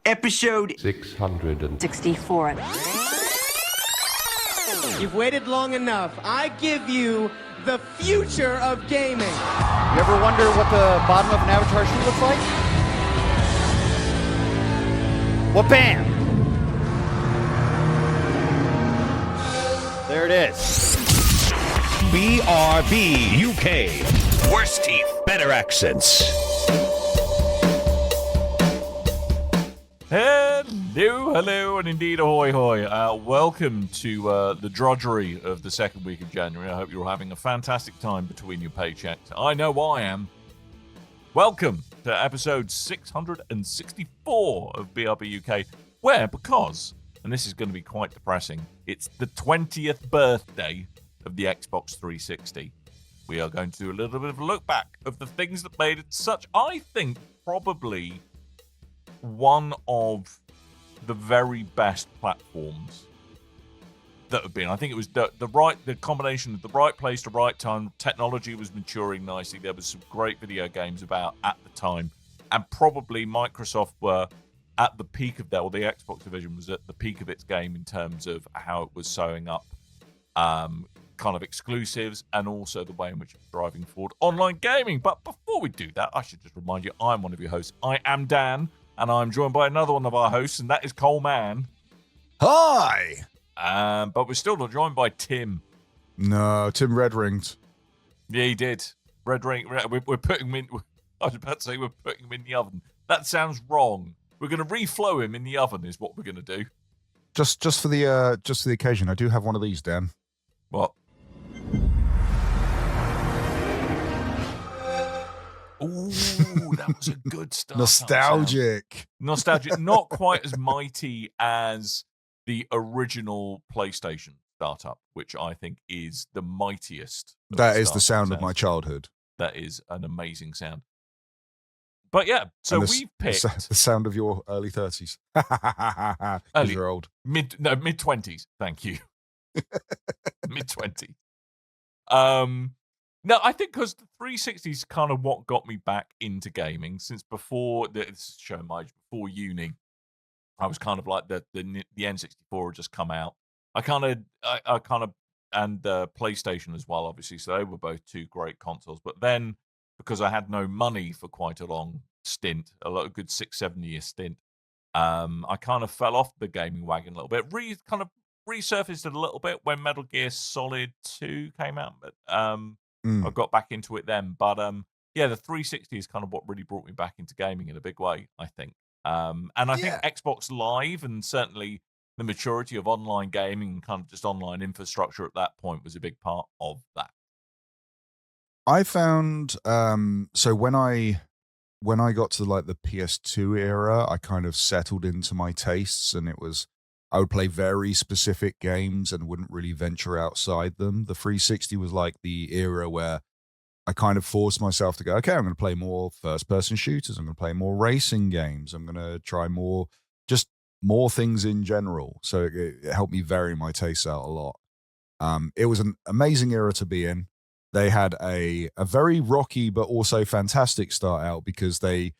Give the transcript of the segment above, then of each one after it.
Episode 664. You've waited long enough. I give you the future of gaming. You ever wonder what the bottom of an Avatar shoe looks like? Well, bam! There it is. BRB UK. Worse teeth, better accents. Hello, and indeed ahoy hoy. Welcome to the drudgery of the second week of January. I hope you're having a fantastic time between your paychecks. I know I am. Welcome to episode 664 of BRB UK, where, because, and this is going to be quite depressing, it's the 20th birthday of the Xbox 360. We are going to do a little bit of a look back of the things that made it such, I think, probably one of the very best platforms that have been. I think it was the combination of the right place, the right time. Technology was maturing nicely. There was some great video games about at the time, and probably Microsoft were at the peak of or the Xbox division was at the peak of its game in terms of how it was sewing up kind of exclusives and also the way in which it's driving forward online gaming. But before we do that, I should just remind you, I'm one of your hosts. I am Dan. And I'm joined by another one of our hosts, and that is Coleman. Hi! But we're still not joined by Tim. No, Tim red ringed. Yeah, he did. Red ring. We're putting him in. I was about to say we're putting him in the oven. That sounds wrong. We're going to reflow him in the oven, is what we're going to do. Just for the occasion, I do have one of these, Dan. What? Ooh, that was a good start. Nostalgic. Not quite as mighty as the original PlayStation startup, which I think is the mightiest. That is the sound of my childhood. That is an amazing sound. But yeah, so we've picked the sound of your early 30s. You're old. Mid-20s. Thank you. Mid-20s. No, I think because the 360 is kind of what got me back into gaming. Since before, this is showing my age, before uni, I was kind of like the N64 had just come out. I kind of, and the PlayStation as well, obviously. So they were both two great consoles. But then, because I had no money for quite a long stint, a good 6-7 year stint, I kind of fell off the gaming wagon a little bit. Kind of resurfaced it a little bit when Metal Gear Solid 2 came out, but I got back into it then. But yeah, the 360 is kind of what really brought me back into gaming in a big way, I think. And I think Xbox Live and certainly the maturity of online gaming and kind of just online infrastructure at that point was a big part of that. I found so when I got to like the PS2 era, I kind of settled into my tastes, and I would play very specific games and wouldn't really venture outside them. The 360 was like the era where I kind of forced myself to go, okay, I'm going to play more first-person shooters. I'm going to play more racing games. I'm going to try more things in general. So it helped me vary my tastes out a lot. It was an amazing era to be in. They had a very rocky but also fantastic start out because they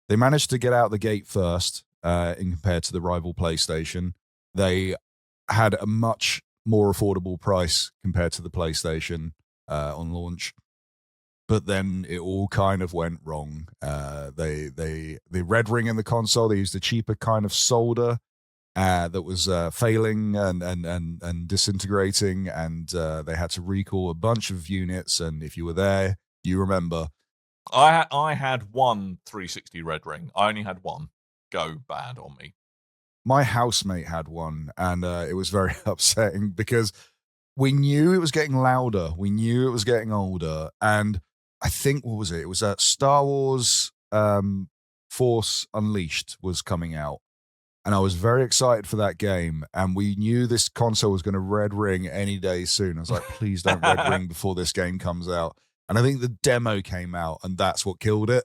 managed to get out the gate first in compared to the rival PlayStation. They had a much more affordable price compared to the PlayStation on launch, but then it all kind of went wrong. The red ring in the console, they used a cheaper kind of solder that was failing and disintegrating, and they had to recall a bunch of units. And if you were there, you remember. I had one 360 red ring. I only had one go bad on me. My housemate had one, and it was very upsetting because we knew it was getting louder. We knew it was getting older. And I think, what was it? It was Star Wars Force Unleashed was coming out. And I was very excited for that game. And we knew this console was going to red ring any day soon. I was like, please don't red ring before this game comes out. And I think the demo came out, and that's what killed it.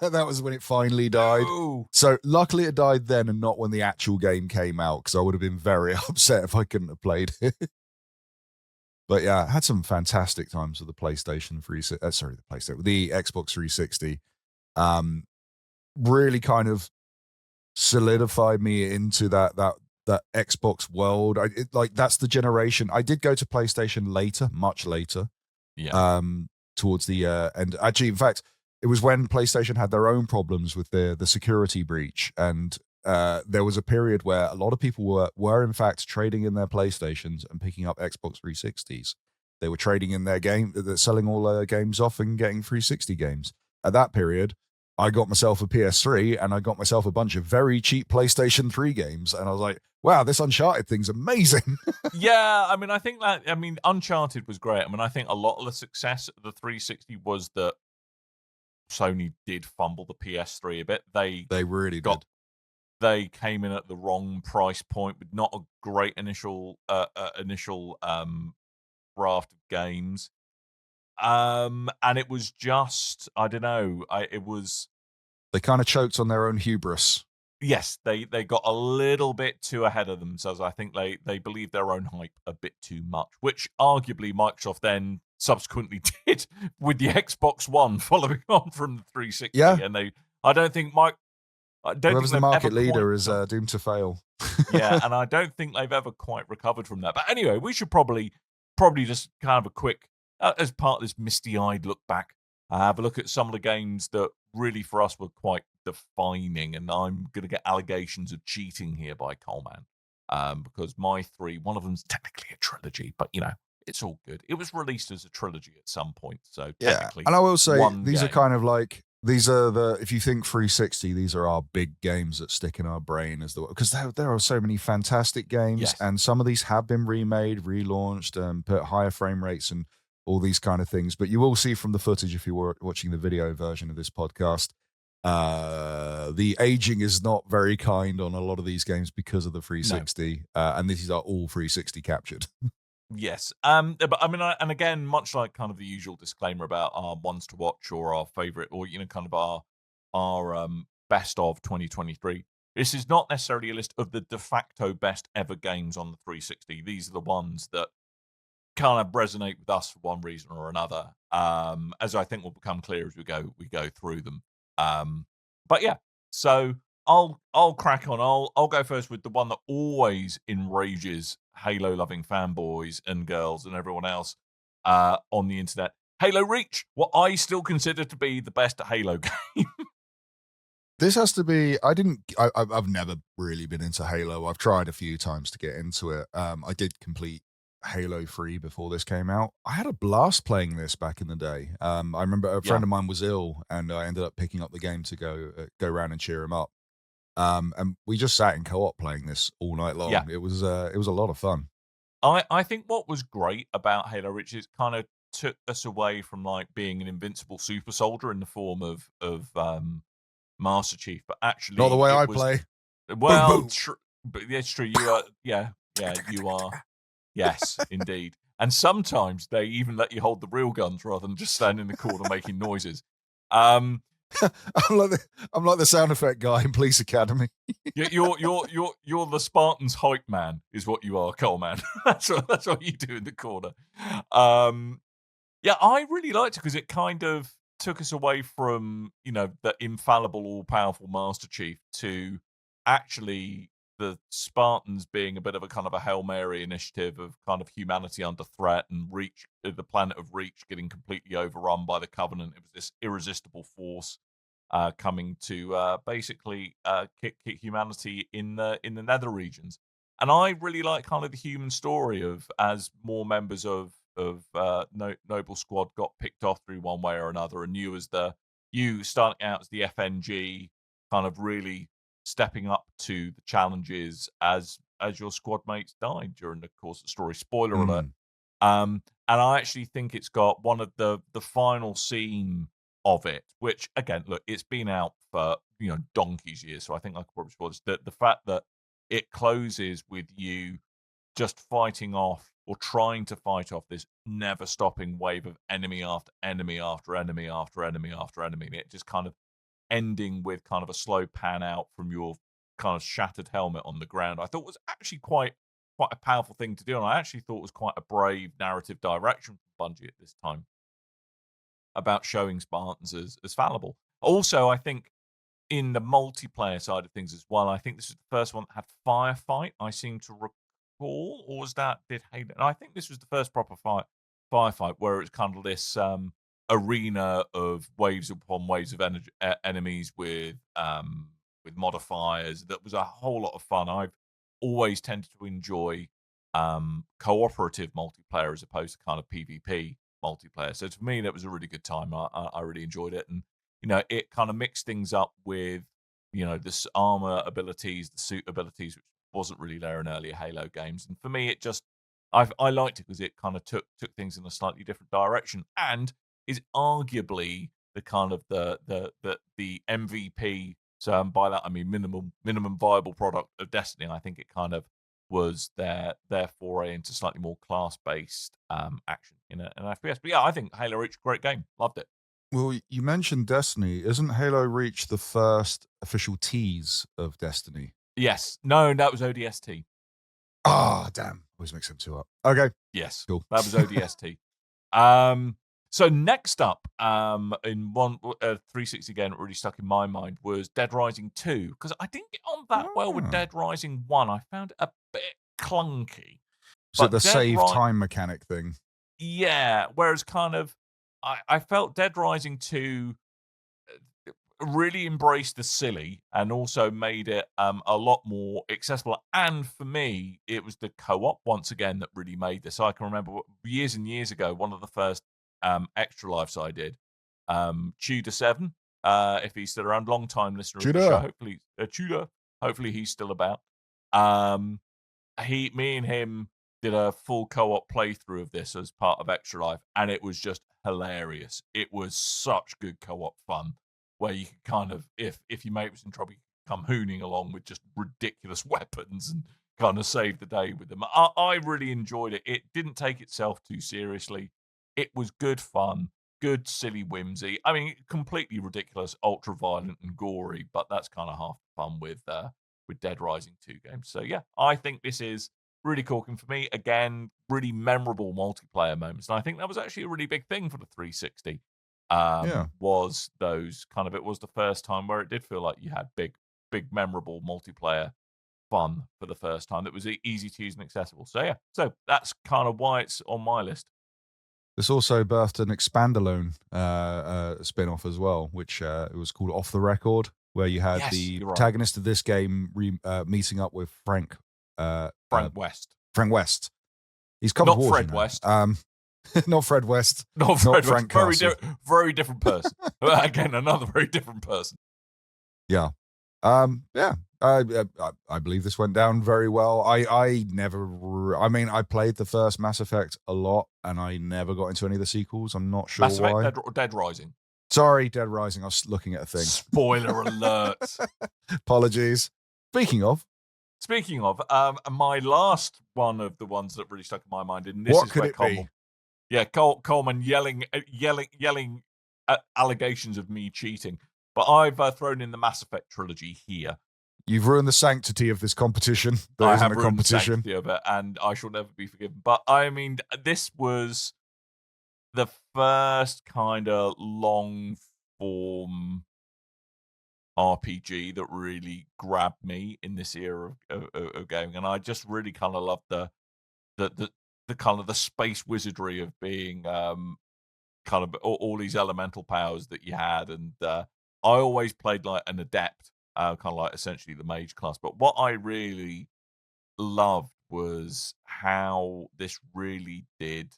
That was when it finally died. No. So luckily it died then and not when the actual game came out, because I would have been very upset if I couldn't have played it. But yeah, I had some fantastic times with the PlayStation 360. The Xbox 360. Really kind of solidified me into that Xbox world. Like that's the generation. I did go to PlayStation later, much later. Yeah. Towards the end. Actually, in fact, it was when PlayStation had their own problems with the security breach, and there was a period where a lot of people were in fact trading in their PlayStations and picking up Xbox 360s. They were trading in their game, they're selling all their games off and getting 360 games. At that period, I got myself a PS3 and I got myself a bunch of very cheap PlayStation 3 games, and I was like, wow, this Uncharted thing's amazing. Yeah, I mean, I think that, Uncharted was great. I mean, I think a lot of the success of the 360 was that Sony did fumble the PS3 a bit. They really did. They came in at the wrong price point with not a great initial raft of games. And it was just, I don't know, They kind of choked on their own hubris. yes, they got a little bit too ahead of themselves. I think they believed their own hype a bit too much, which arguably Microsoft then subsequently did with the Xbox One, following on from the 360. Yeah. And I don't think Whoever's the market leader is doomed to fail. Yeah, and I don't think they've ever quite recovered from that. But anyway, we should probably just kind of a quick, as part of this misty-eyed look back, have a look at some of the games that really for us were quite defining. And I'm going to get allegations of cheating here by Coleman, because my three, one of them's technically a trilogy, but it's all good. It was released as a trilogy at some point, so technically. And I will say these game. are kind of like, these are if you think 360, these are our big games that stick in our brain as because there are so many fantastic games, Yes. and some of these have been remade, relaunched, put higher frame rates and all these kind of things. But you will see from the footage, if you were watching the video version of this podcast, the aging is not very kind on a lot of these games because of the 360, and these are all 360 captured. Yes. But I mean, and again, much like kind of the usual disclaimer about our ones to watch or our favorite, or kind of our best of 2023. This is not necessarily a list of the de facto best ever games on the 360. These are the ones that kind of resonate with us for one reason or another. As I think will become clear as we go through them. But yeah, so I'll crack on. I'll go first with the one that always enrages Halo loving fanboys and girls and everyone else on the internet. Halo Reach, what I still consider to be the best Halo game. This has to be. I've never really been into Halo. I've tried a few times to get into it. I did complete Halo 3 before this came out. I had a blast playing this back in the day. I remember a friend of mine was ill, and I ended up picking up the game to go around and cheer him up. And we just sat in co-op playing this all night long. Yeah. It was a lot of fun. I think what was great about Halo Reach is kind of took us away from like being an invincible super soldier in the form of Master Chief, but actually Not the way I play. Well, boom. But it's true. You are, yeah, you are. Yes, indeed. And sometimes they even let you hold the real guns rather than just stand in the corner making noises. I'm like the sound effect guy in Police Academy. You're the Spartans hype man, is what you are, Coleman. That's what you do in the corner. Yeah, I really liked it because it kind of took us away from the infallible, all powerful Master Chief to actually the Spartans being a bit of a kind of a Hail Mary initiative of kind of humanity under threat, and Reach, the planet of Reach, getting completely overrun by the Covenant. It was this irresistible force coming to basically kick humanity in the nether regions. And I really like kind of the human story of as more members of Noble Squad got picked off through one way or another, and you starting out as the FNG, kind of really stepping up to the challenges as your squad mates died during the course of the story. Spoiler alert. And I actually think it's got one of the final scene of it, which again, look, it's been out for donkey's years, so I think I could probably spoil this. The fact that it closes with you just fighting off or trying to fight off this never stopping wave of enemy after enemy after enemy after enemy after enemy. And it just kind of ending with kind of a slow pan out from your kind of shattered helmet on the ground, I thought was actually quite a powerful thing to do. And I actually thought it was quite a brave narrative direction from Bungie at this time about showing Spartans as fallible. Also, I think in the multiplayer side of things as well. I think this was the first one that had firefight, I seem to recall, or was that did Halo? No, I think this was the first proper firefight where it's kind of this arena of waves upon waves of enemies with modifiers. That was a whole lot of fun. I've always tended to enjoy cooperative multiplayer as opposed to kind of PvP multiplayer. So for me, that was a really good time. I really enjoyed it, and it kind of mixed things up with this armor abilities, the suit abilities, which wasn't really there in earlier Halo games. And for me, it just I liked it because it kind of took things in a slightly different direction, and is arguably the kind of the MVP. So by that I mean minimum viable product of Destiny. I think it kind of was their foray into slightly more class based action in an FPS. But yeah, I think Halo Reach, great game, loved it. Well, you mentioned Destiny. Isn't Halo Reach the first official tease of Destiny? Yes, no, that was ODST. Ah, damn. Always mix them two up. Okay. Yes, Cool. that was ODST. So next up, in one 360 game that really stuck in my mind was Dead Rising 2, because I didn't get on that well with Dead Rising 1. I found it a bit clunky. So the save time mechanic thing. Yeah, whereas kind of I felt Dead Rising 2 really embraced the silly and also made it a lot more accessible. And for me, it was the co-op once again that really made this. I can remember years and years ago, one of the first extra lives I did, Tudor7, if he's still around, long time listener of the show. Hopefully, Tudor. Hopefully he's still about. Me and him did a full co-op playthrough of this as part of Extra Life, and it was just hilarious. It was such good co-op fun, where you could kind of, if your mate was in trouble, you could come hooning along with just ridiculous weapons and kind of save the day with them. I really enjoyed it. It didn't take itself too seriously. It was good fun, good silly whimsy. I mean, completely ridiculous, ultra violent and gory, but that's kind of half the fun with Dead Rising 2 games. So yeah, I think this is really corking for me. Again, really memorable multiplayer moments. And I think that was actually a really big thing for the 360. Was those kind of, it was the first time where it did feel like you had big memorable multiplayer fun for the first time that was easy to use and accessible. So yeah, so that's kind of why it's on my list. This also birthed an Expandalone spin-off as well, which it was called Off the Record, where you had the protagonist of this game meeting up with Frank West. Frank West. He's come not Fred West. Not Fred West. Not Fred Frank West. Very different person. Again, another very different person. Yeah. I believe this went down very well. I played the first Mass Effect a lot, and I never got into any of the sequels. I'm not sure Mass why. Effect or Dead Rising? Sorry, Dead Rising. I was looking at a thing. Spoiler alert. Apologies. Speaking of, my last one of the ones that really stuck in my mind, and this what is could where it Coleman, be? Yeah, Coleman yelling allegations of me cheating. But I've thrown in the Mass Effect trilogy here. You've ruined the sanctity of this competition. I have ruined the sanctity of it, and I shall never be forgiven. But I mean, this was the first kind of long form RPG that really grabbed me in this era of gaming, and I just really kind of loved the kind of the space wizardry of being kind of all these elemental powers that you had, and I always played like an adept, kind of like essentially the mage class. But what I really loved was how this really did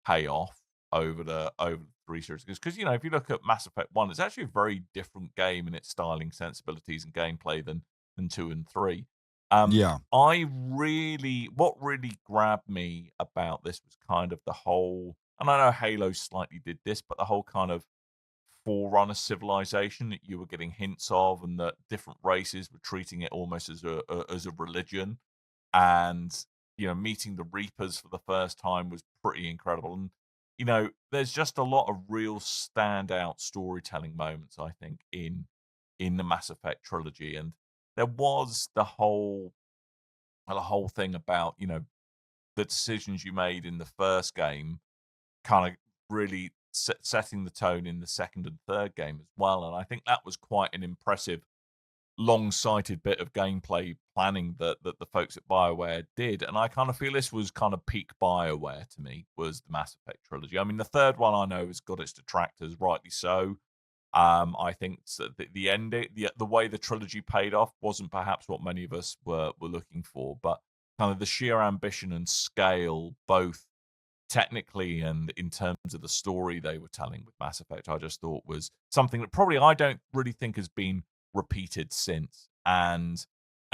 pay off over the 3 series, because if you look at Mass Effect 1, it's actually a very different game in its styling, sensibilities, and gameplay than 2 and 3. What really grabbed me about this was kind of the whole, and I know Halo slightly did this, but the whole kind of Forerunner civilization that you were getting hints of, and that different races were treating it almost as a religion, and meeting the Reapers for the first time was pretty incredible. And there's just a lot of real standout storytelling moments, I think, in the Mass Effect trilogy. And there was the whole thing about the decisions you made in the first game kind of really setting the tone in the second and third game as well. And I think that was quite an impressive, long-sighted bit of gameplay planning that the folks at BioWare did. And I kind of feel this was kind of peak BioWare to me, was the Mass Effect trilogy. I mean, the third one I know has got its detractors, rightly so. I think the ending, the way the trilogy paid off wasn't perhaps what many of us were looking for, but kind of the sheer ambition and scale, both technically and in terms of the story they were telling with Mass Effect, I just thought was something that probably I don't really think has been repeated since. And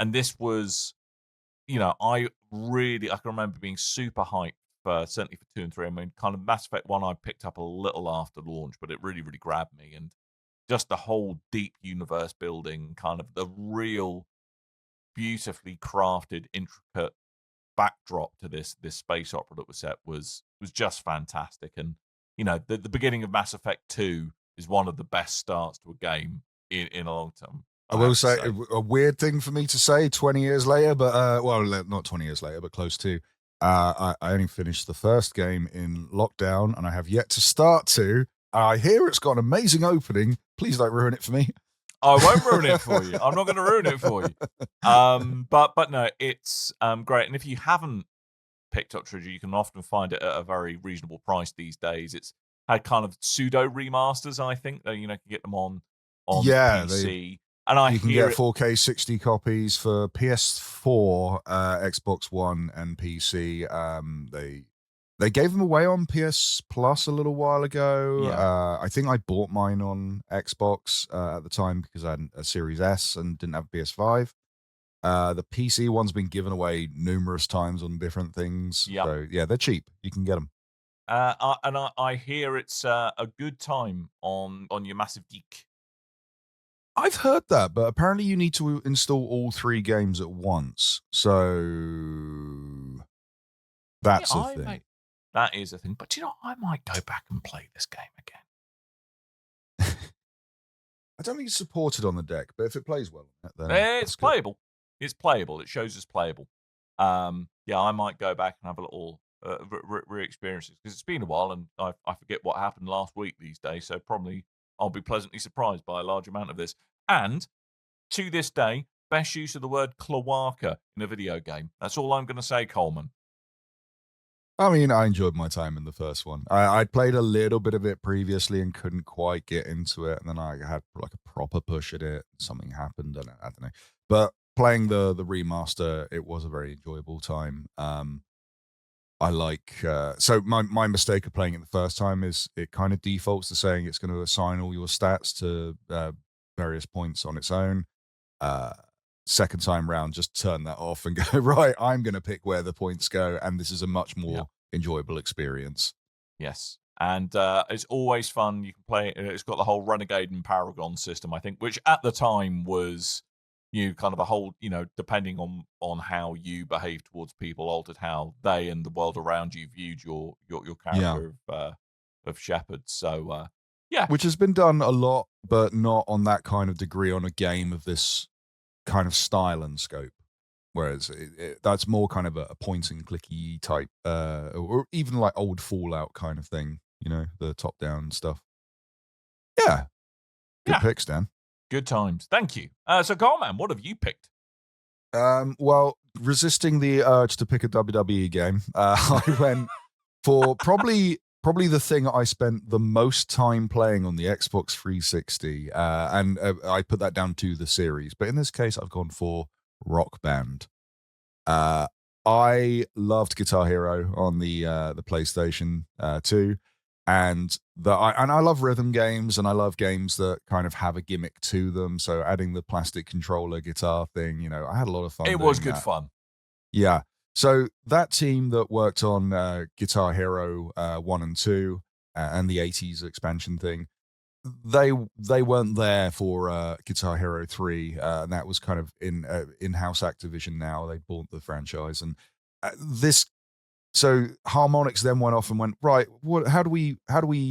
this was, I can remember being super hyped for, certainly for 2 and 3. I mean, kind of Mass Effect 1 I picked up a little after launch, but it really, really grabbed me. And just the whole deep universe building, kind of the real beautifully crafted, intricate backdrop to this space opera that was set was just fantastic. And the beginning of Mass Effect 2 is one of the best starts to a game in a long time. I will say a weird thing for me to say 20 years later, but well, not 20 years later, but close to. I only finished the first game in lockdown, and I have yet to start 2. I hear it's got an amazing opening. Please don't ruin it for me. I won't ruin it for you. I'm not going to ruin it for you. But no, it's great. And if you haven't picked up Trilogy, you can often find it at a very reasonable price these days. It's had kind of pseudo remasters, I think. That can get them on PC. And you can get 4K 60 copies for PS4, Xbox One, and PC. They gave them away on PS Plus a little while ago. Yeah. I think I bought mine on Xbox at the time because I had a Series S and didn't have a PS5. The PC one's been given away numerous times on different things. Yep. So, yeah, they're cheap. You can get them. I hear it's a good time on your Massive Geek. I've heard that, but apparently you need to install all 3 games at once. So that's a thing. That is a thing. But I might go back and play this game again. I don't think it's supported on the deck, but if it plays well, then it's playable. It's playable. It shows as playable. I might go back and have a little re-experience it because it's been a while and I forget what happened last week these days. So probably I'll be pleasantly surprised by a large amount of this. And to this day, best use of the word cloaca in a video game. That's all I'm going to say, Coleman. I mean, I enjoyed my time in the first one. I'd played a little bit of it previously and couldn't quite get into it. And then I had like a proper push at it. Something happened. And I don't know. But playing the remaster, it was a very enjoyable time. I like... so my mistake of playing it the first time is it kind of defaults to saying it's going to assign all your stats to various points on its own. Second time round, just turn that off and go, right, I'm going to pick where the points go, and this is a much more enjoyable experience. Yes, and it's always fun. You can play it. It's got the whole Renegade and Paragon system, I think, which at the time was kind of a whole, depending on how you behave towards people, altered how they and the world around you viewed your character of Shepard. So, Which has been done a lot, but not on that kind of degree on a game of this kind of style and scope, whereas that's more kind of a point and clicky type, or even like old Fallout kind of thing, the top down stuff. Good picks, Dan. Good times. Thank you. So Coleman, what have you picked? Well, resisting the urge to pick a WWE game, I went for probably the thing I spent the most time playing on the Xbox 360, and I put that down to the series. But in this case, I've gone for Rock Band. I loved Guitar Hero on the PlayStation 2, and I love rhythm games, and I love games that kind of have a gimmick to them. So adding the plastic controller guitar thing, I had a lot of fun. It was good fun. Yeah. So that team that worked on Guitar Hero 1 and 2 and the 80s expansion thing, they weren't there for Guitar Hero 3, and that was kind of in-house Activision now. They bought the franchise, and so Harmonix then went off and went, right, how do we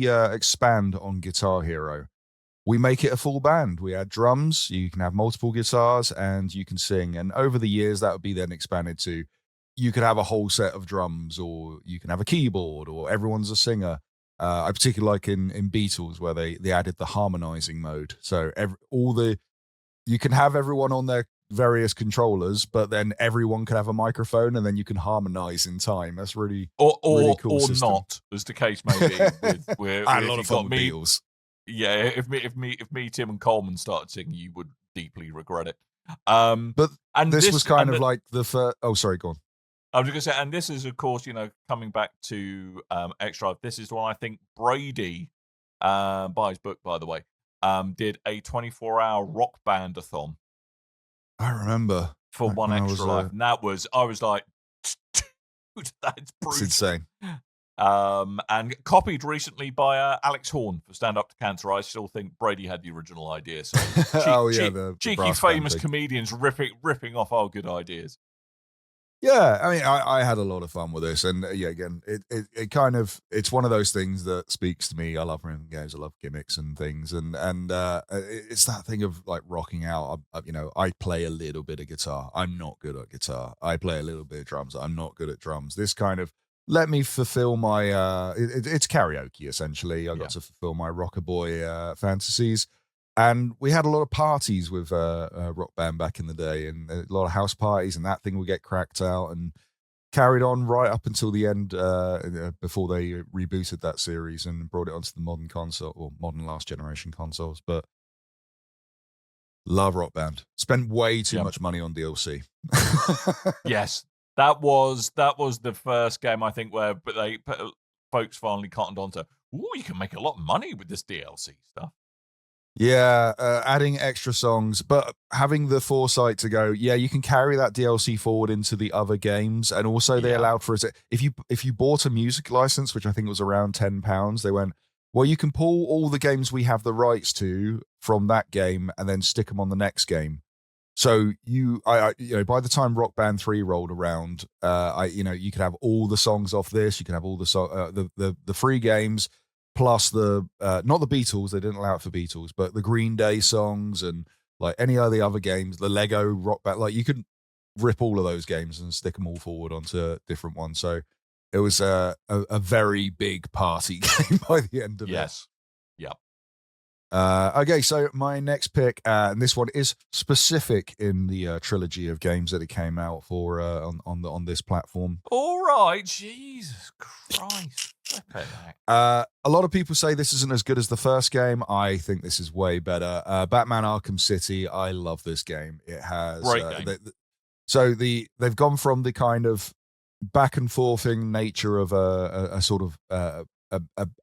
expand on Guitar Hero? We make it a full band. We add drums, you can have multiple guitars, and you can sing. And over the years, that would be then expanded to you could have a whole set of drums, or you can have a keyboard, or everyone's a singer. I particularly like in Beatles where they added the harmonizing mode. So you can have everyone on their various controllers, but then everyone can have a microphone, and then you can harmonize in time. That's really really cool or system. not, as the case may be. I had a lot of fun with me, Beatles. Yeah, if me, Tim, and Coleman started singing, you would deeply regret it. But and this was kind of like the first. Oh, sorry, go on. I was just going to say, and this is, of course, coming back to X-Drive, this is one I think Brady, by his book, by the way, did a 24-hour rock band-a-thon I remember for One Extra Life. And I was like, dude, that's brutal. It's insane. And copied recently by Alex Horn for Stand Up to Cancer. I still think Brady had the original idea. So the cheeky, brass famous band thing. comedians ripping off our good ideas. Yeah, I mean, I had a lot of fun with this, and again, it kind of, it's one of those things that speaks to me. I love rhythm games, I love gimmicks and things, and it's that thing of like rocking out. I play a little bit of guitar. I'm not good at guitar. I play a little bit of drums. I'm not good at drums. This kind of let me fulfill my. It's karaoke essentially. I got to fulfill my rocker boy fantasies. And we had a lot of parties with Rock Band back in the day, and a lot of house parties, and that thing would get cracked out and carried on right up until the end before they rebooted that series and brought it onto the modern console or modern last generation consoles. But love Rock Band. Spent way too much money on DLC. Yes, that was the first game I think where folks finally cottoned on to. Ooh, you can make a lot of money with this DLC stuff. Yeah, adding extra songs, but having the foresight to go, you can carry that DLC forward into the other games, and also they allowed for it. If you bought a music license, which I think was around £10, they went, well, you can pull all the games we have the rights to from that game and then stick them on the next game. So by the time Rock Band 3 rolled around, you could have all the songs off this, you can have all the free games. Plus the not the Beatles, they didn't allow it for Beatles, but the Green Day songs and like any of the other games, the Lego Rock Band, like you could rip all of those games and stick them all forward onto different ones. So it was a very big party game by the end of it. Yes. Yep. Okay, so my next pick, and this one is specific in the trilogy of games that it came out for on this platform. All right, Jesus Christ. A lot of people say this isn't as good as the first game. I think this is way better. Batman Arkham City. I love this game. It has great game. They've gone from the kind of back and forthing nature of a sort of a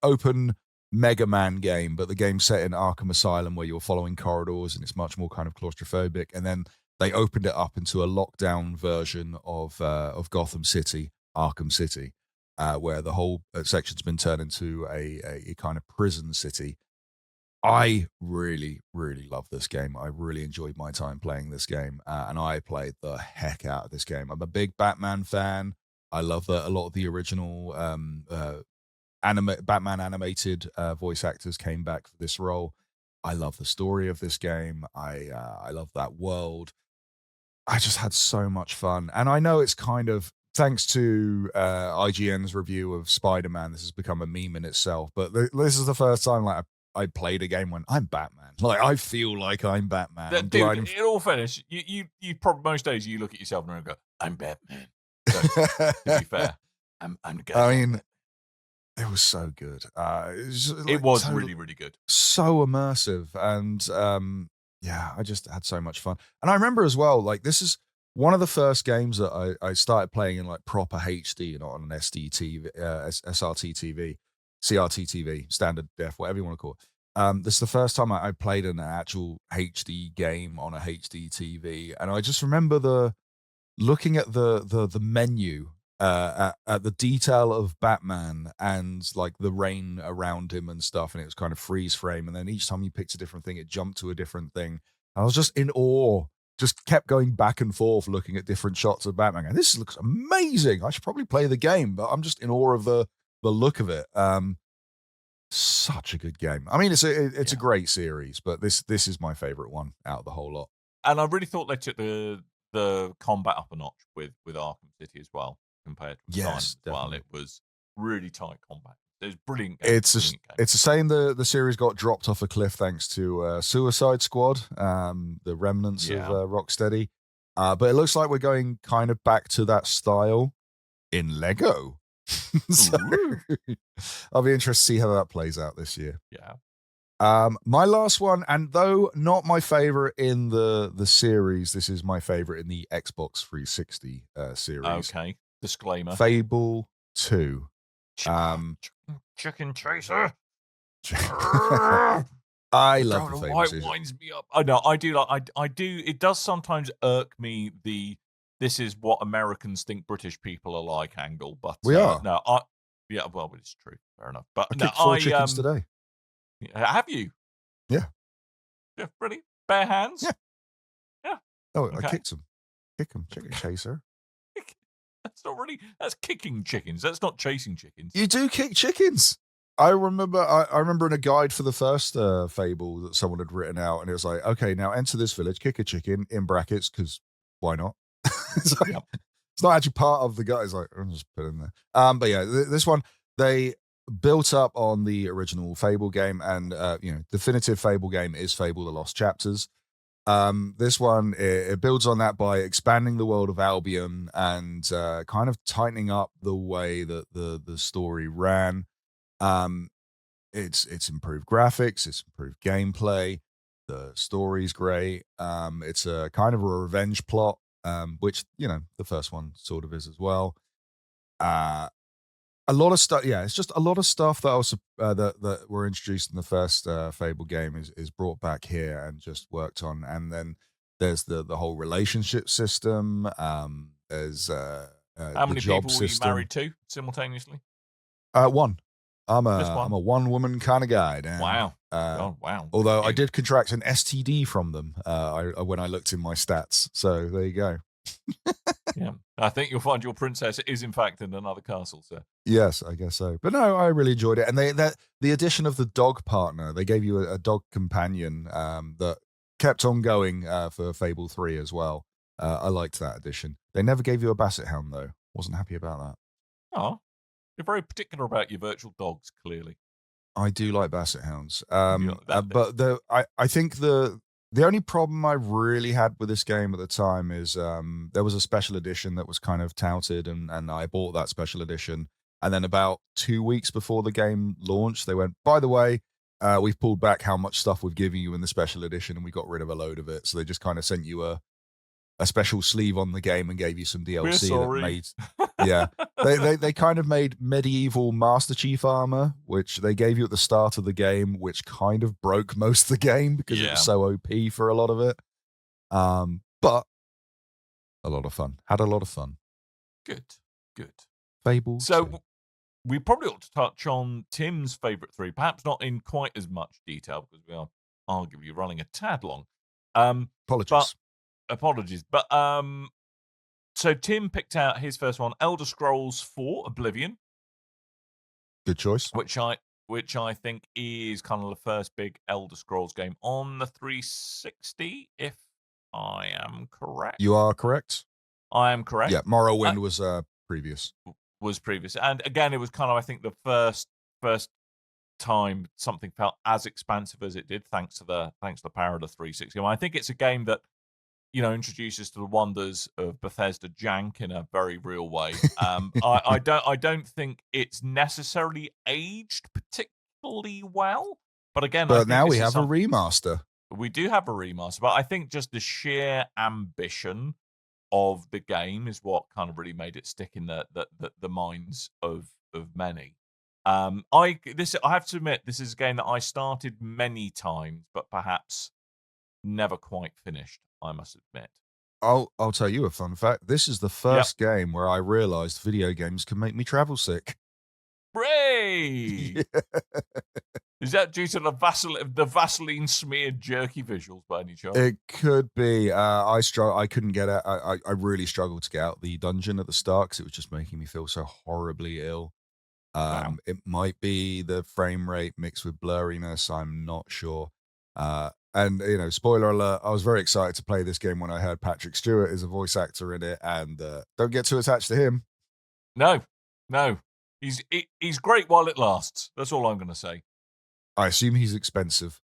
open Mega Man game, but the game's set in Arkham Asylum where you're following corridors and it's much more kind of claustrophobic. And then they opened it up into a lockdown version of Gotham City, Arkham City. Where the whole section's been turned into a kind of prison city. I really, really love this game. I really enjoyed my time playing this game, and I played the heck out of this game. I'm a big Batman fan. I love that a lot of the original Batman animated voice actors came back for this role. I love the story of this game. I love that world. I just had so much fun, and I know it's kind of, thanks to IGN's review of Spider-Man, this has become a meme in itself. But this is the first time I played a game when I'm Batman. Like I feel like I'm Batman. Dude, in all fairness, you probably most days you look at yourself and go, "I'm Batman." So, to be fair, I'm the guy. I mean, it was so good. It was really, really good. So immersive, and I just had so much fun. And I remember as well, like this is one of the first games that I started playing in like proper HD, not on an SD TV, SRT TV, CRT TV, standard def, whatever you want to call it. This is the first time I played an actual HD game on a HD TV, and I just remember looking at the menu, at the detail of Batman and like the rain around him and stuff, and it was kind of freeze frame, and then each time you picked a different thing, it jumped to a different thing. I was just in awe. Just kept going back and forth looking at different shots of Batman. And this looks amazing. I should probably play the game, but I'm just in awe of the look of it. Such a good game. I mean, it's a great series, but this is my favorite one out of the whole lot. And I really thought they took the combat up a notch with Arkham City as well, compared to yes, well. It was really tight combat It's brilliant. It's brilliant game. a shame the series got dropped off a cliff thanks to Suicide Squad, the remnants of Rocksteady. But it looks like we're going kind of back to that style in Lego. So, I'll be interested to see how that plays out this year. Yeah. My last one, and though not my favorite in the series, this is my favorite in the Xbox 360 series. Okay. Disclaimer. Fable 2. Chicken chaser. I love the Fable why it series. winds me up. I know. I do like. I do. It does sometimes irk me. This is what Americans think British people are like angle, but we are. No, yeah. Well, it's true. Fair enough. But I kicked 4 chickens today. Have you? Yeah. Yeah. Really? Bare hands? Yeah. Yeah. Oh, Okay. I kicked them. Kick them, chicken chaser. That's not really. That's kicking chickens. That's not chasing chickens. You do kick chickens. I remember. I remember in a guide for the first Fable that someone had written out, and it was like, okay, now enter this village, kick a chicken in brackets because why not? It's not actually part of the guide. It's like I'll just put it in there. But yeah, this one they built up on the original Fable game, and definitive Fable game is Fable: The Lost Chapters. This one it builds on that by expanding the world of Albion and kind of tightening up the way that the story ran. It's improved graphics, it's improved gameplay, the story's great. It's a kind of a revenge plot, which the first one sort of is as well. A lot of stuff, it's just a lot of stuff that that were introduced in the first Fable game is brought back here and just worked on. And then there's the whole relationship system. There's how the many job people were you system. married to simultaneously? One. I'm Just one? a one woman kind of guy. Dan. Wow. Wow. Although I did contract an STD from them when I looked in my stats. So there you go. Yeah, I think you'll find your princess is in fact in another castle, sir. Yes, I guess so. But no, I really enjoyed it. And the addition of the dog partner, they gave you a dog companion that kept on going for Fable 3 as well. I liked that addition. They never gave you a basset hound, though. Wasn't happy about that. Oh, you're very particular about your virtual dogs, clearly. I do like basset hounds. That but I think the only problem I really had with this game at the time is there was a special edition that was kind of touted, and I bought that special edition. And then about 2 weeks before the game launched, they went, by the way, we've pulled back how much stuff we've given you in the special edition, and we got rid of a load of it. So they just kind of sent you a special sleeve on the game and gave you some DLC that made they kind of made medieval Master Chief armor, which they gave you at the start of the game, which kind of broke most of the game because it was so OP for a lot of it. But a lot of fun. Had a lot of fun. Good. Fable. So 2. we probably ought to touch on Tim's favorite 3, perhaps not in quite as much detail because we are arguably running a tad long. Apologies. But so Tim picked out his first one, Elder Scrolls 4 Oblivion. Good choice. Which I think is kind of the first big Elder Scrolls game on the 360, if I am correct. You are correct. I am correct. Yeah, Morrowind was previous. Was previous. And again, it was kind of, I think, the first time something felt as expansive as it did, thanks to the power of the 360. I think it's a game that introduces to the wonders of Bethesda jank in a very real way. I don't think it's necessarily aged particularly well, but again, but now we have a remaster. We do have a remaster, but I think just the sheer ambition of the game is what kind of really made it stick in the minds of many. I have to admit, this is a game that I started many times, but perhaps never quite finished, I must admit. I'll tell you a fun fact. This is the first game where I realized video games can make me travel sick. Hooray! Is that due to the Vaseline smeared jerky visuals by any chance? It could be. I couldn't get out. I really struggled to get out the dungeon at the start because it was just making me feel so horribly ill. Wow. It might be the frame rate mixed with blurriness. I'm not sure. And, spoiler alert, I was very excited to play this game when I heard Patrick Stewart is a voice actor in it, and don't get too attached to him. No. He's great while it lasts. That's all I'm going to say. I assume he's expensive.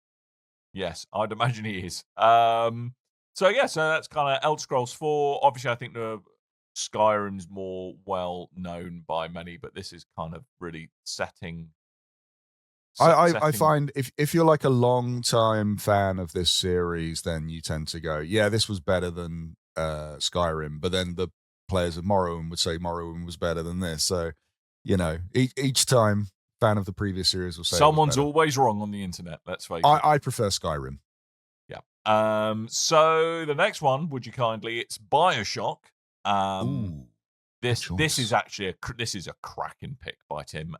Yes, I'd imagine he is. So that's kind of Elder Scrolls 4. Obviously, I think the Skyrim's more well known by many, but this is kind of really setting. I find if you're like a long time fan of this series, then you tend to go, yeah, this was better than Skyrim. But then the players of Morrowind would say Morrowind was better than this. So, each time fan of the previous series will say someone's always wrong on the internet. Let's face it. I prefer Skyrim. Yeah. So the next one, would you kindly? It's Bioshock. Ooh, this is actually a cracking pick by Tim.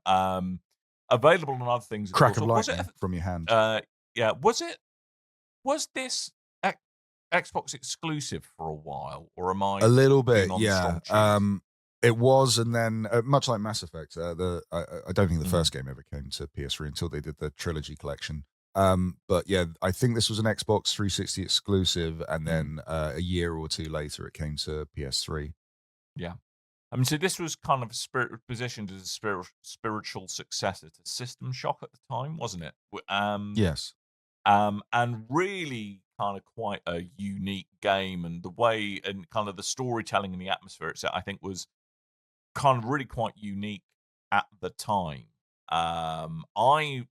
Available on other things. Crack of lightning from your hand. Yeah. Was this Xbox exclusive for a while, or am I a little bit? on Yeah. It was, and then much like Mass Effect, I don't think the first game ever came to PS3 until they did the Trilogy collection. But yeah, I think this was an Xbox 360 exclusive, and then a year or two later, it came to PS3. Yeah. I mean, so this was kind of positioned as a spiritual successor to System Shock at the time, wasn't it? Yes. And really kind of quite a unique game, and the way and kind of the storytelling and the atmosphere itself, I think, was kind of really quite unique at the time. I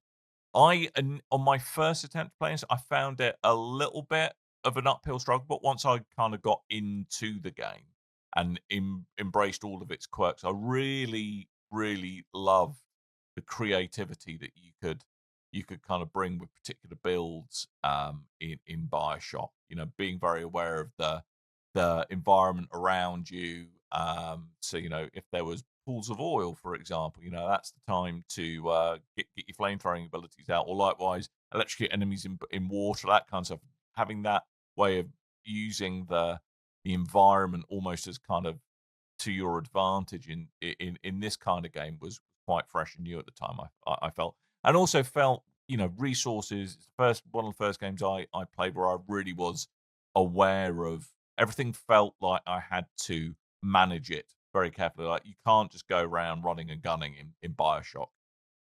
on my first attempt playing this, I found it a little bit of an uphill struggle, but once I kind of got into the game and embraced all of its quirks, I really, really loved the creativity that you could kind of bring with particular builds in Bioshock. Being very aware of the environment around you. So if there was pools of oil, for example, that's the time to get your flamethrowing abilities out, or likewise electrocute enemies in water, that kind of stuff. Having that way of using the environment almost as kind of to your advantage in this kind of game was quite fresh and new at the time. I felt, and also felt resources. It's one of the first games I played where I really was aware of everything. Felt like I had to manage it very carefully. Like, you can't just go around running and gunning in Bioshock.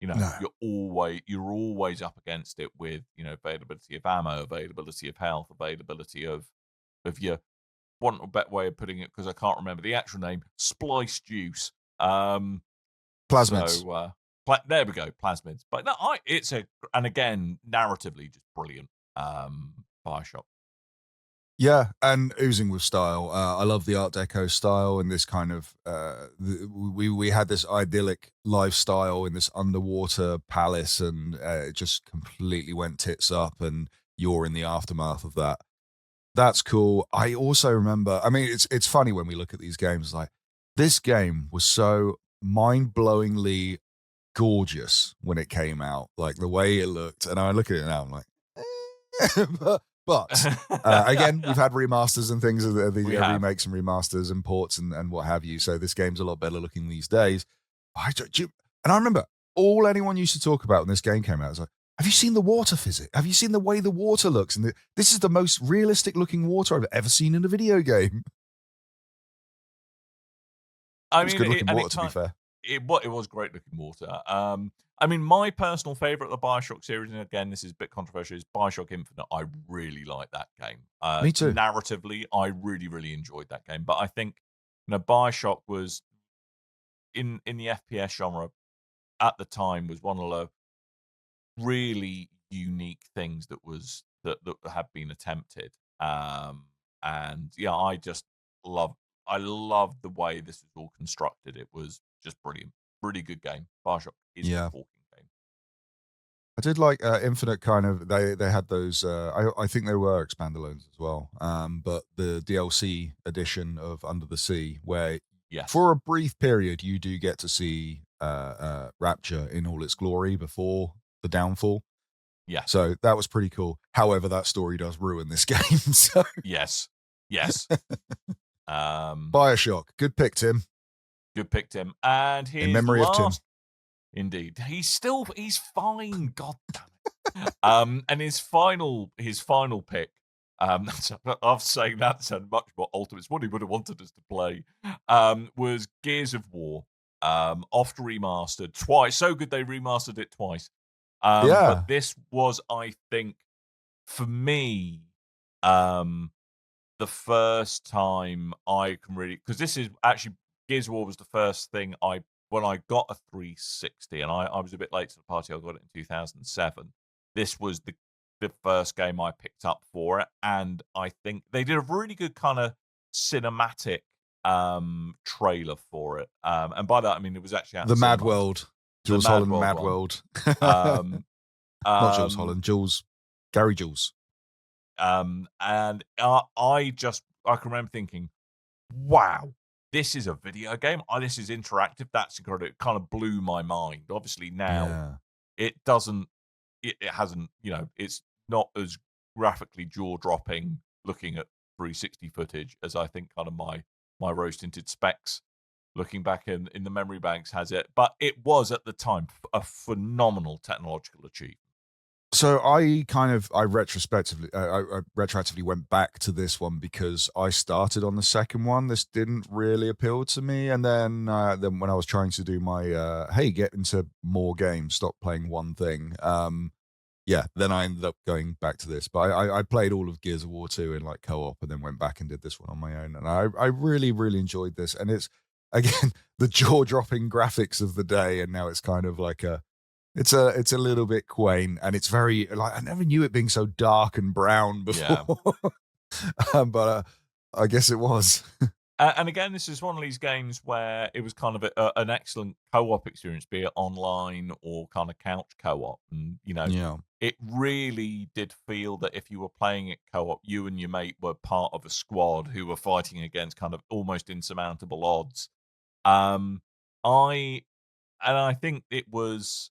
No. You're always up against it with availability of ammo, availability of health, availability of your, want a better way of putting it, because I can't remember the actual name, splice juice. Plasmids. So there we go, plasmids. But no, and again, narratively just brilliant. Bioshock. Yeah, and oozing with style. I love the Art Deco style and this kind of. We had this idyllic lifestyle in this underwater palace, and it just completely went tits up. And you're in the aftermath of that. That's cool. I also remember. I mean, it's funny when we look at these games. Like, this game was so mind-blowingly gorgeous when it came out. Like, the way it looked, and I look at it now, I'm like. But again, we've had remasters and things, remakes and remasters and ports and what have you. So this game's a lot better looking these days. And I remember all anyone used to talk about when this game came out was like, have you seen the water physics? Have you seen the way the water looks? And this is the most realistic looking water I've ever seen in a video game. I mean, mean, good looking water, to be fair. It was great looking water. I mean, my personal favorite of the Bioshock series, and again, this is a bit controversial, is Bioshock Infinite. I really like that game. Me too. Narratively, I really, really enjoyed that game. But I think Bioshock was in the FPS genre at the time was one of the really unique things that have been attempted. And yeah, I love the way this is all constructed. It was just brilliant. Really good game. Bioshock is a talking game. I did like Infinite. Kind of, they had those. I think they were expandalones as well. But the DLC edition of Under the Sea, where for a brief period you do get to see Rapture in all its glory before the downfall. Yeah. So that was pretty cool. However, that story does ruin this game. So yes. Bioshock, good pick, Tim. Good pick, Tim. And here's in memory of Tim. Indeed, he's fine. God damn it. And his final pick. I'm saying that's a much more ultimate. It's what he would have wanted us to play. Was Gears of War. oft remastered twice. So good they remastered it twice. Yeah. But this was, I think, for me, the first time I can really, because this is actually Gears of War was the first thing when I got a 360, and I was a bit late to the party. I got it in 2007. This was the first game I picked up for it, and I think they did a really good kind of cinematic trailer for it. And by that I mean it was actually out The in Mad cinemas. World. The Jules Mad Holland, World Mad one. World. Um, Not Jules Holland, Gary Jules. And I can remember thinking, wow, this is a video game. This is interactive. That's incredible. It kind of blew my mind. Obviously now it doesn't, it hasn't, it's not as graphically jaw-dropping looking at 360 footage as I think kind of my rose-tinted specs looking back in the memory banks has it. But it was at the time a phenomenal technological achievement. So I retroactively went back to this one because I started on the second one. This didn't really appeal to me, and then when I was trying to do my get into more games, stop playing one thing. Then I ended up going back to this. But I played all of Gears of War 2 in like co-op, and then went back and did this one on my own, and I really really enjoyed this. And it's again the jaw-dropping graphics of the day, and now it's kind of like It's a little bit quaint, and it's very like I never knew it being so dark and brown before, but I guess it was. And again, this is one of these games where it was kind of an excellent co-op experience, be it online or kind of couch co-op, and it really did feel that if you were playing it co-op, you and your mate were part of a squad who were fighting against kind of almost insurmountable odds. I think it was,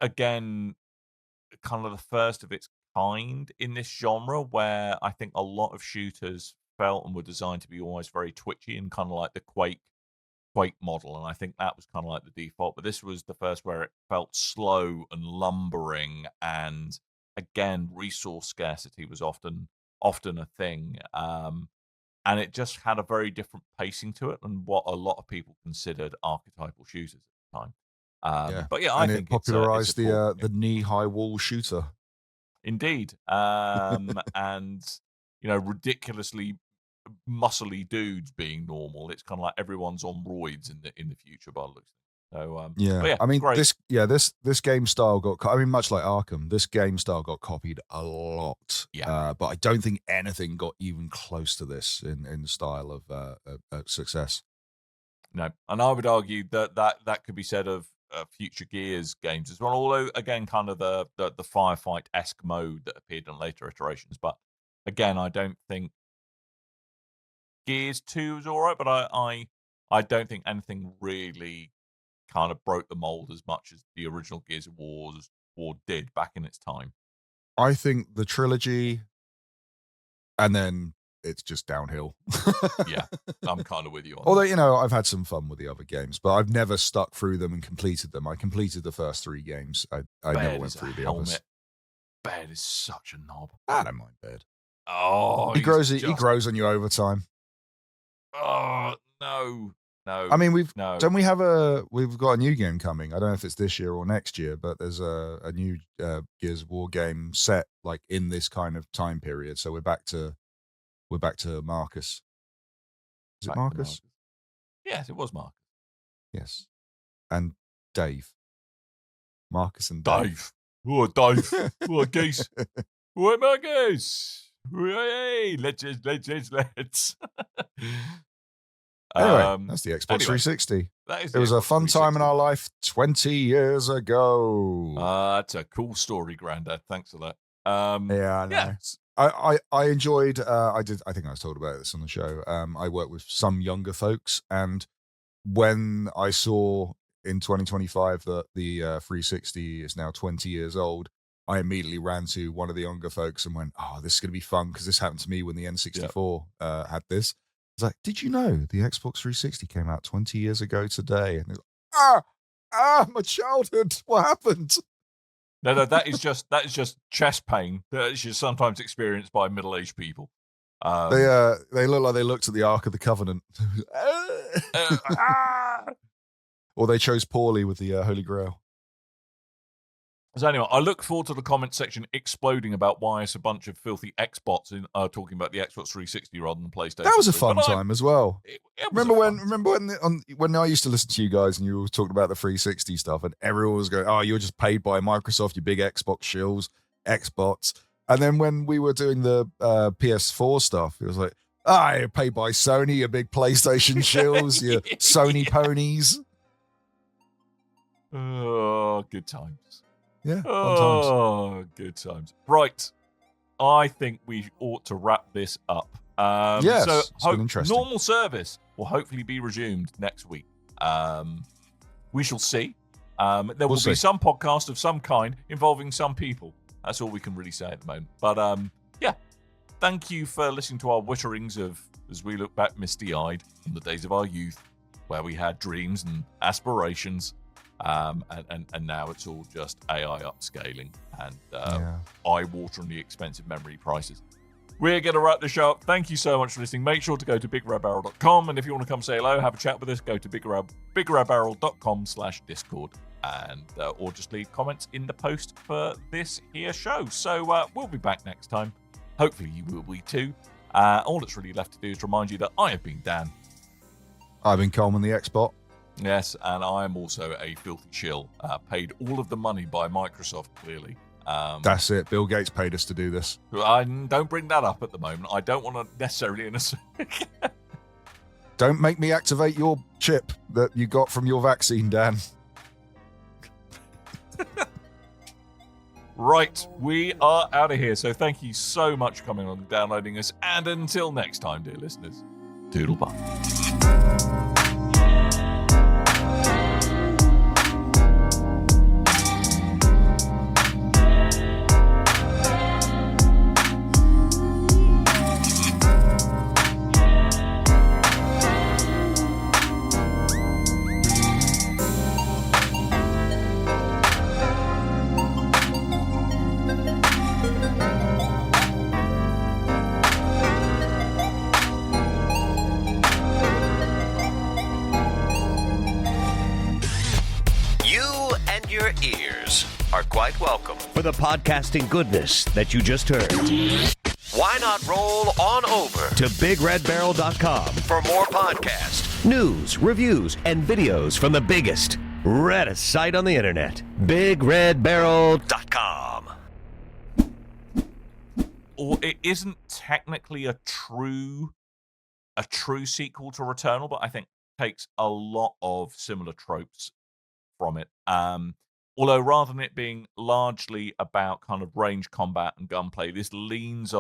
again, kind of the first of its kind in this genre, where I think a lot of shooters felt and were designed to be almost very twitchy and kind of like the Quake model, and I think that was kind of like the default. But this was the first where it felt slow and lumbering, and again, resource scarcity was often a thing, and it just had a very different pacing to it than what a lot of people considered archetypal shooters at the time. But yeah, I think it popularized it's a cool the knee-high wall shooter. Indeed, and ridiculously muscly dudes being normal. It's kind of like everyone's on roids in the future by the looks. So but I mean great. this game style got. I mean, much like Arkham, this game style got copied a lot. But I don't think anything got even close to this in style of success. No, and I would argue that could be said of future Gears games as well. Although again, kind of the firefight-esque mode that appeared in later iterations. But again, I don't think Gears 2 is all right. But I don't think anything really kind of broke the mold as much as the original Gears of War did back in its time. I think the trilogy, and then it's just downhill. Yeah, I'm kind of with you on Although, that. I've had some fun with the other games, but I've never stuck through them and completed them. I completed the first 3 games. I never went through the others. Baird is such a knob. I don't mind Baird. Oh, he grows on you over time. Oh, no. I mean, we've got a new game coming. I don't know if it's this year or next year, but there's a new Gears of War game set like in this kind of time period. So we're back to Marcus. Is it Marcus? Yes, it was Marcus. Yes. And Dave. Marcus and Dave. Oh, Dave. Oh, geese. Oh, Marcus. Hey, let's. Anyway, that's the Xbox 360. It was a fun time in our life 20 years ago. That's a cool story, Grandad. Thanks for that. Yeah, I know. Yeah. I enjoyed. I think I was told about this on the show. I work with some younger folks, and when I saw in 2025 that the 360 is now 20 years old, I immediately ran to one of the younger folks and went, "Oh, this is going to be fun," because this happened to me when the N64 had this. I was like, "Did you know the Xbox 360 came out 20 years ago today?" And my childhood. What happened? No, that is just chest pain that is sometimes experienced by middle-aged people. They look like they looked at the Ark of the Covenant. or they chose poorly with the Holy Grail. So anyway, I look forward to the comment section exploding about why it's a bunch of filthy Xbots talking about the Xbox 360 rather than PlayStation. That was a 3. fun time as well. It was Remember when I used to listen to you guys and you were talking about the 360 stuff, and everyone was going, "Oh, you're just paid by Microsoft, you big Xbox shills, Xbots." And then when we were doing the PS4 stuff, it was like, you're paid by Sony, you big PlayStation shills, you Sony ponies. Oh, good times. Yeah, fun times. Oh, good times. Right. I think we ought to wrap this up. Yes, so it's been interesting. Normal service will hopefully be resumed next week. We shall see. There will be some podcast of some kind involving some people. That's all we can really say at the moment. But yeah, thank you for listening to our witterings as we look back misty-eyed on the days of our youth, where we had dreams and aspirations. And now it's all just AI upscaling and eye-watering the expensive memory prices. We're going to wrap the show up. Thank you so much for listening. Make sure to go to bigredbarrel.com, and if you want to come say hello, have a chat with us, go to bigredbarrel.com/discord, and or just leave comments in the post for this here show. So we'll be back next time. Hopefully you will be too. All that's really left to do is remind you that I have been Dan. I've been Coleman, the Xbot. Yes, and I am also a filthy shill, paid all of the money by Microsoft, clearly. That's it. Bill Gates paid us to do this. Don't bring that up at the moment. I don't want to necessarily... Don't make me activate your chip that you got from your vaccine, Dan. Right, we are out of here. So thank you so much for coming on and downloading us. And until next time, dear listeners, toodle bye. Quite welcome. For the podcasting goodness that you just heard. Why not roll on over to BigRedBarrel.com for more podcasts, news, reviews, and videos from the biggest, reddest site on the internet. BigRedBarrel.com. Or it isn't technically a true sequel to Returnal, but I think takes a lot of similar tropes from it. Although rather than it being largely about kind of range combat and gunplay, this leans a